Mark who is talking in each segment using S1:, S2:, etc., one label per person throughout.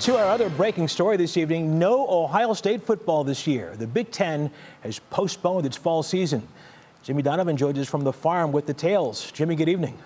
S1: To our other breaking story this evening, no Ohio State football this year. The Big Ten has postponed its fall season. Jimmy Donovan joins us from the farm with the tales. Jimmy, good evening.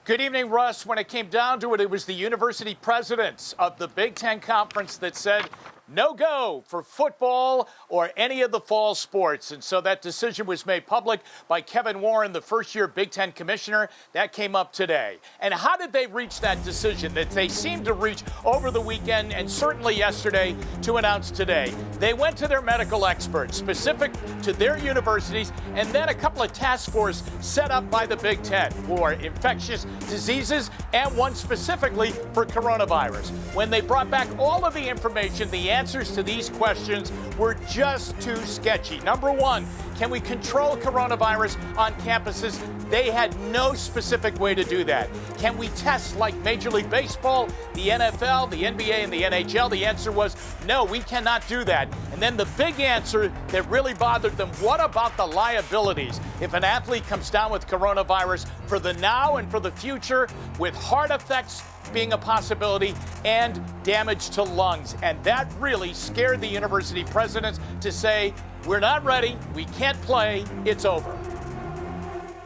S2: Good evening, Russ. When it came down to it, it was the university presidents of the Big Ten Conference that said no go for football or any of the fall sports. And so that decision was made public by Kevin Warren, the first-year Big Ten commissioner. That came up today. And how did they reach that decision that they seemed to reach over the weekend and certainly yesterday to announce today? They went to their medical experts specific to their universities and then a couple of task forces set up by the Big Ten for infectious diseases and one specifically for coronavirus. When they brought back all of the information, the answers to these questions were just too sketchy. Number one, can we control coronavirus on campuses? They had no specific way to do that. Can we test like Major League Baseball, the NFL, the NBA, and the NHL? The answer was no, we cannot do that. And then the big answer that really bothered them, what about the liabilities? If an athlete comes down with coronavirus for the now and for the future, with heart effects being a possibility and damage to lungs. And that really scared the university presidents to say, we're not ready, we can't play, it's over.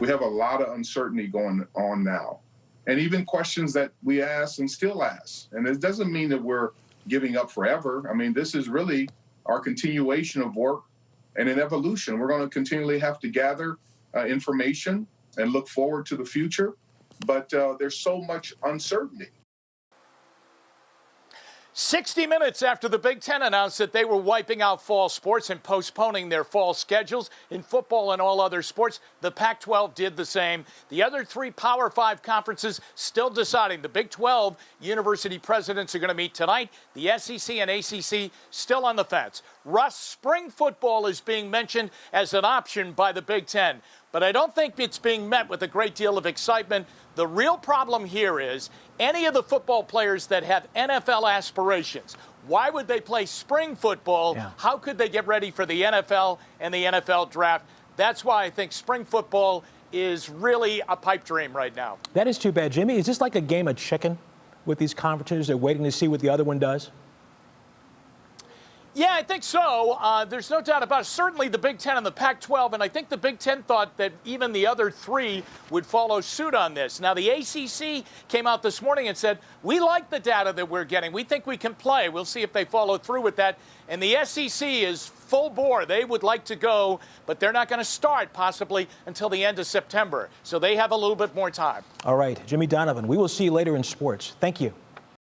S3: We have a lot of uncertainty going on now, and even questions that we ask and still ask. And it doesn't mean that we're giving up forever. I mean, this is really our continuation of work and an evolution. We're going to continually have to gather information and look forward to the future, but there's so much uncertainty.
S2: 60 minutes after the Big Ten announced that they were wiping out fall sports and postponing their fall schedules in football and all other sports, the Pac-12 did the same. The other three Power 5 conferences still deciding. The Big 12 university presidents are going to meet tonight. The SEC and ACC still on the fence. Russ, spring football is being mentioned as an option by the Big Ten, but I don't think it's being met with a great deal of excitement. The real problem here is any of the football players that have NFL aspirations, why would they play spring football? Yeah. How could they get ready for the NFL and the NFL draft? That's why I think spring football is really a pipe dream right now.
S1: That is too bad, Jimmy. Is this like a game of chicken with these conferences? They're waiting to see what the other one does?
S2: Yeah, I think so. There's no doubt about it. Certainly the Big Ten and the Pac-12, and I think the Big Ten thought that even the other three would follow suit on this. Now, the ACC came out this morning and said, we like the data that we're getting. We think we can play. We'll see if they follow through with that. And the SEC is full bore. They would like to go, but they're not going to start possibly until the end of September. So they have a little bit more time.
S1: All right, Jimmy Donovan, we will see you later in sports. Thank you.